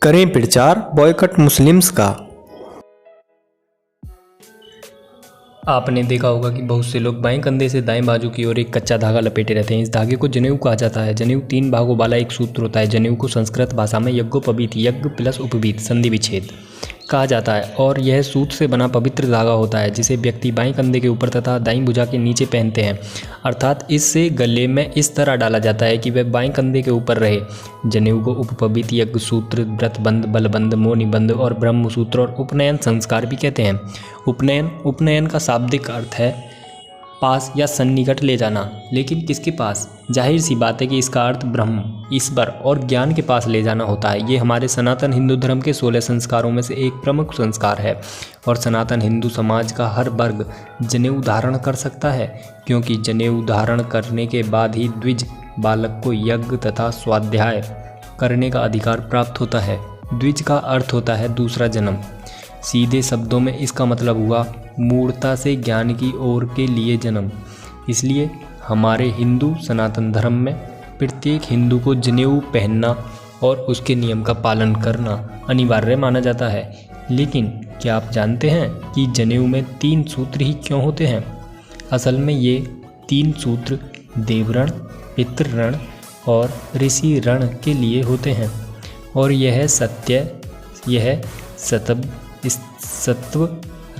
करें प्रचार boycott Muslims का। आपने देखा होगा कि बहुत से लोग बाएं कंधे से दाएं बाजू की ओर एक कच्चा धागा लपेटे रहते हैं। इस धागे को जनेऊ कहा जाता है। जनेऊ 3 भागों वाला एक सूत्र होता है। जनेऊ को संस्कृत भाषा में यज्ञोपवीत, यज्ञ प्लस उपवीत, संधि विच्छेद कहा जाता है और यह सूत से बना पवित्र धागा होता है जिसे व्यक्ति बाएं कंधे के ऊपर तथा दाईं भुजा के नीचे पहनते हैं, अर्थात इससे गले में इस तरह डाला जाता है कि वह बाएं कंधे के ऊपर रहे। जनेऊ को उपवीत, यज्ञ सूत्र, व्रतबंध, बलबंध, मोनिबंध और ब्रह्मसूत्र और उपनयन संस्कार भी कहते हैं। उपनयन का शाब्दिक अर्थ है पास या सन्निकट ले जाना, लेकिन किसके पास? जाहिर सी बात है कि इसका अर्थ ब्रह्म, ईश्वर और ज्ञान के पास ले जाना होता है। ये हमारे सनातन हिंदू धर्म के 16 संस्कारों में से एक प्रमुख संस्कार है और सनातन हिंदू समाज का हर वर्ग जनेऊ धारण कर सकता है, क्योंकि जनेऊ धारण करने के बाद ही द्विज बालक को यज्ञ तथा स्वाध्याय करने का अधिकार प्राप्त होता है। द्विज का अर्थ होता है दूसरा जन्म। सीधे शब्दों में इसका मतलब हुआ मूढ़ता से ज्ञान की ओर के लिए जन्म। इसलिए हमारे हिंदू सनातन धर्म में प्रत्येक हिंदू को जनेऊ पहनना और उसके नियम का पालन करना अनिवार्य माना जाता है। लेकिन क्या आप जानते हैं कि जनेऊ में 3 सूत्र ही क्यों होते हैं? असल में ये 3 सूत्र देवरण, पितृऋण और ऋषि ऋण के लिए होते हैं और यह सत्व,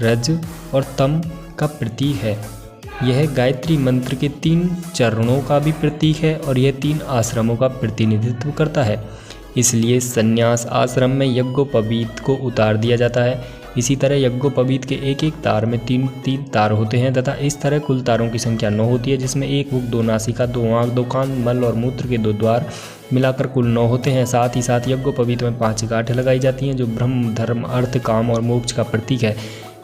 रज और तम का प्रतीक है। यह गायत्री मंत्र के 3 चरणों का भी प्रतीक है और यह 3 आश्रमों का प्रतिनिधित्व करता है। इसलिए संन्यास आश्रम में यज्ञोपवीत को उतार दिया जाता है। इसी तरह यज्ञोपवीत के एक एक तार में 3 तार होते हैं तथा इस तरह कुल तारों की संख्या 9 होती है, जिसमें 1 मुख, 2 नासिका, 2 आँख, 2 कान, मल और मूत्र के 2 द्वार मिलाकर कुल 9 होते हैं। साथ ही साथ यज्ञोपवीत में 5 गांठें लगाई जाती हैं जो ब्रह्म, धर्म, अर्थ, काम और मोक्ष का प्रतीक है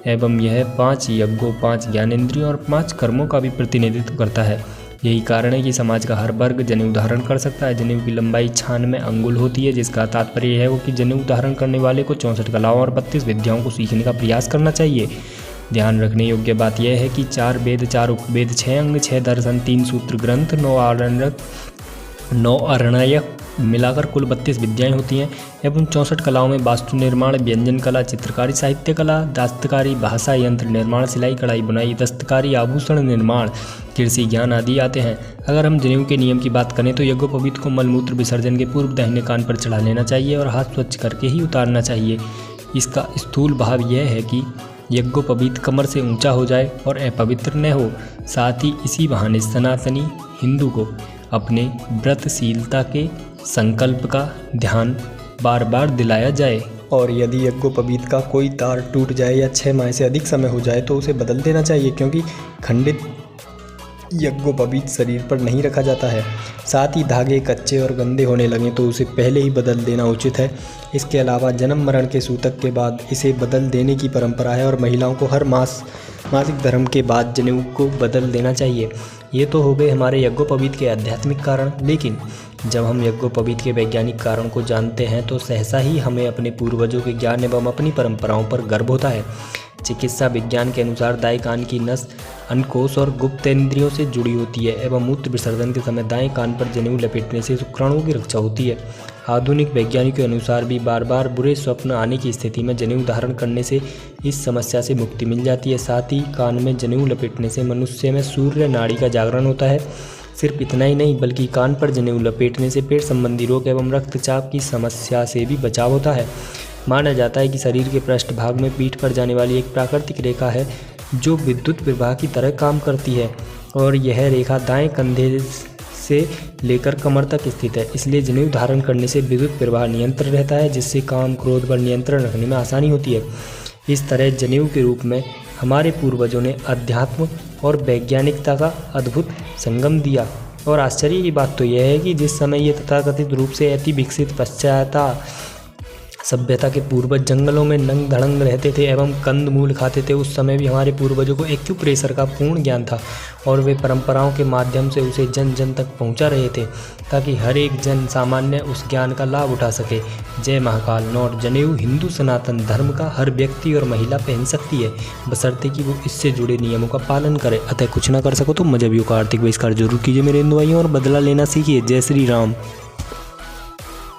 एवं यह 5 यज्ञों, 5 ज्ञानेंद्रियों और 5 कर्मों का भी प्रतिनिधित्व करता है। यही कारण है कि समाज का हर वर्ग जनेऊ धारण कर सकता है। जनेऊ की लंबाई 96 अंगुल होती है, जिसका तात्पर्य है कि जनेऊ धारण करने वाले को 64 कलाओं और 32 विद्याओं को सीखने का प्रयास करना चाहिए। ध्यान रखने योग्य बात यह है कि 4 वेद, 4 उपवेद, 6 अंग, 6 दर्शन, 3 सूत्र ग्रंथ, 9 अरण्यक मिलाकर कुल 32 विद्याएं होती हैं एवं 64 कलाओं में वास्तु निर्माण, व्यंजन कला, चित्रकारी, साहित्य कला, दस्तकारी, भाषा, यंत्र निर्माण, सिलाई, कढ़ाई, बुनाई, दस्तकारी, आभूषण निर्माण, कृषि ज्ञान आदि आते हैं। अगर हम जनेऊ के नियम की बात करें तो यज्ञोपवीत को मलमूत्र विसर्जन के पूर्व दाहिने कान पर चढ़ा लेना चाहिए और हाथ स्वच्छ करके ही उतारना चाहिए। इसका स्थूल भाव यह है कि यज्ञोपवीत कमर से ऊंचा हो जाए और अपवित्र न हो। साथ ही इसी बहाने सनातनी हिंदू को अपने व्रतशीलता के संकल्प का ध्यान बार बार दिलाया जाए और यदि यज्ञोपवीत का कोई तार टूट जाए या 6 माह से अधिक समय हो जाए तो उसे बदल देना चाहिए, क्योंकि खंडित यज्ञोपवीत शरीर पर नहीं रखा जाता है। साथ ही धागे कच्चे और गंदे होने लगें तो उसे पहले ही बदल देना उचित है। इसके अलावा जन्म मरण के सूतक के बाद इसे बदल देने की परंपरा है और महिलाओं को हर मासिक धर्म के बाद जनेऊ को बदल देना चाहिए। ये तो हो गए हमारे यज्ञोपवीत के आध्यात्मिक कारण, लेकिन जब हम यज्ञोपवीत के वैज्ञानिक कारण को जानते हैं तो सहसा ही हमें अपने पूर्वजों के ज्ञान एवं अपनी परंपराओं पर गर्व होता है। चिकित्सा विज्ञान के अनुसार दाएं कान की नस अन्नकोश और गुप्तेंद्रियों से जुड़ी होती है एवं मूत्र विसर्जन के समय दाएं कान पर जनेऊ लपेटने से शुक्राणुओं की रक्षा होती है। आधुनिक वैज्ञानिकों के अनुसार भी बार बार बुरे स्वप्न आने की स्थिति में जनेऊ धारण करने से इस समस्या से मुक्ति मिल जाती है। साथ ही कान में जनेऊ लपेटने से मनुष्य में सूर्य नाड़ी का जागरण होता है। सिर्फ इतना ही नहीं बल्कि कान पर जनेऊ लपेटने से पेट संबंधी रोग एवं रक्तचाप की समस्या से भी बचाव होता है। माना जाता है कि शरीर के पृष्ठभाग में पीठ पर जाने वाली एक प्राकृतिक रेखा है जो विद्युत प्रवाह की तरह काम करती है और यह रेखा दाएं कंधे से लेकर कमर तक स्थित है। इसलिए जनेऊ धारण करने से विद्युत प्रवाह नियंत्रण रहता है, जिससे काम क्रोध पर नियंत्रण रखने में आसानी होती है। इस तरह जनेऊ के रूप में हमारे पूर्वजों ने अध्यात्म और वैज्ञानिकता का अद्भुत संगम दिया। और आश्चर्य की बात तो यह है कि जिस समय ये तथाकथित रूप से अति विकसित पाश्चात्य सभ्यता के पूर्वज जंगलों में नंग धड़ंग रहते थे एवं कंद मूल खाते थे, उस समय भी हमारे पूर्वजों को एक्यूप्रेशर का पूर्ण ज्ञान था और वे परंपराओं के माध्यम से उसे जन जन तक पहुंचा रहे थे ताकि हर एक जन सामान्य उस ज्ञान का लाभ उठा सके। जय महाकाल। नोट: जनेऊ हिंदू सनातन धर्म का हर व्यक्ति और महिला पहन सकती है, बशर्ते कि वो इससे जुड़े नियमों का पालन करे। अतः कुछ ना कर सको तो मजहबियों का आर्थिक बहिष्कार जरूर कीजिए मेरे हिंदू भाइयों और बदला लेना सीखिए। जय श्री राम।